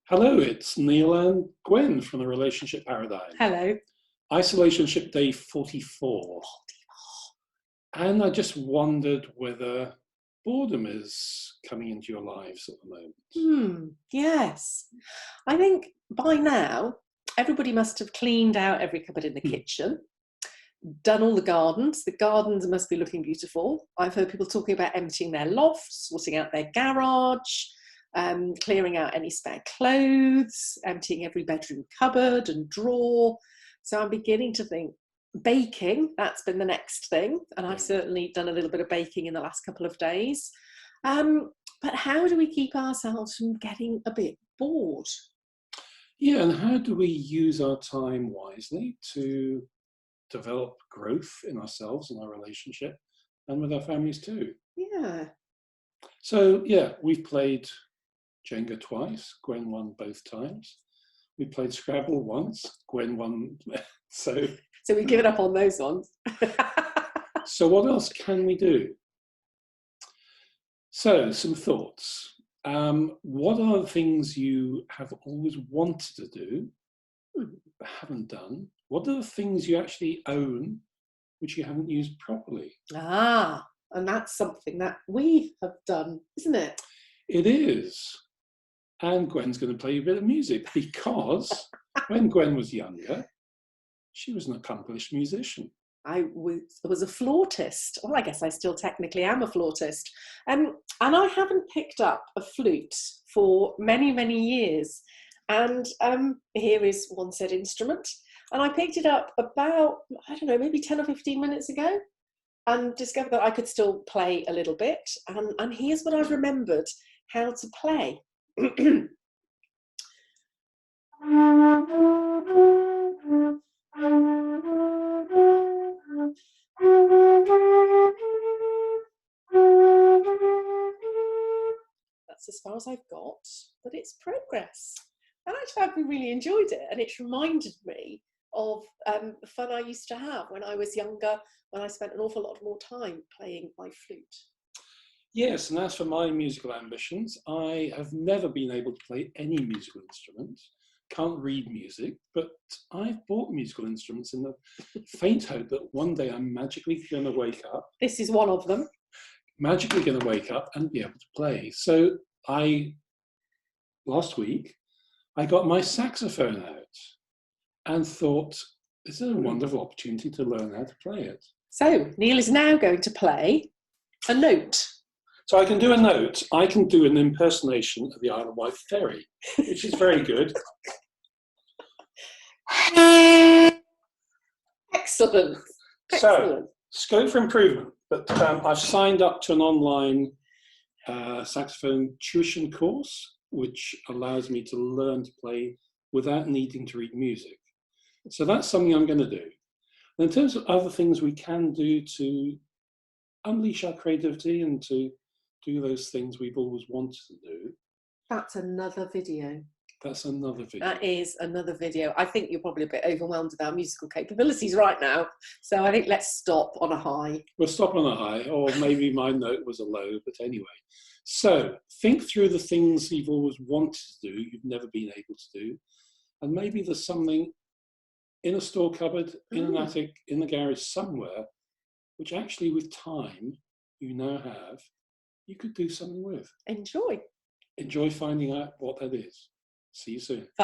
Hello, it's Neil and Gwen from the Relationship Paradigm. Hello. Isolationship day 44. And I just wondered whether boredom is coming into your lives at the moment. Yes. I think by now, everybody must have cleaned out every cupboard in the kitchen, done all the gardens. The gardens must be looking beautiful. I've heard people talking about emptying their lofts, sorting out their garage, clearing out any spare clothes, emptying every bedroom cupboard and drawer. So I'm beginning to think baking, that's been the next thing. And I've certainly done a little bit of baking in the last couple of days. But how do we keep ourselves from getting a bit bored? Yeah, and how do we use our time wisely to develop growth in ourselves and our relationship and with our families too? Yeah. So yeah, we've played Jenga twice. Gwen won both times. We played Scrabble once. Gwen won. So we've given up on those ones. So what else can we do? So some thoughts. What are the things you have always wanted to do but haven't done? What are the things you actually own which you haven't used properly? And that's something that we have done, isn't it? It is. And Gwen's going to play you a bit of music because when Gwen was younger, she was an accomplished musician. I was a flautist. Well, I guess I still technically am a flautist. And I haven't picked up a flute for many, many years. And here is one said instrument. And I picked it up about, I don't know, maybe 10 or 15 minutes ago and discovered that I could still play a little bit. And here's what I've remembered how to play. That's as far as I've got, but it's progress. And actually, I've really enjoyed it. And it's reminded me of the fun I used to have when I was younger, when I spent an awful lot more time playing my flute. Yes, and as for my musical ambitions, I have never been able to play any musical instrument, can't read music, but I've bought musical instruments in the faint hope that one day I'm magically going to wake up. This is one of them. Magically going to wake up and be able to play. So last week, I got my saxophone out and thought, this is a wonderful opportunity to learn how to play it. So Neil is now going to play a note. So I can do a note. I can do an impersonation of the Isle of Wight ferry, which is very good. Excellent. So, scope for improvement. But I've signed up to an online saxophone tuition course, which allows me to learn to play without needing to read music. So that's something I'm going to do. And in terms of other things we can do to unleash our creativity and to do those things we've always wanted to do. That's another video. That's another video. That is another video. I think you're probably a bit overwhelmed with our musical capabilities right now. So I think let's stop on a high. We'll stop on a high, or maybe my note was a low, but anyway. So think through the things you've always wanted to do, you've never been able to do. And maybe there's something in a store cupboard, in an attic, in the garage somewhere, which actually with time you now have, you could do something with. Enjoy. Enjoy finding out what that is. See you soon. Bye.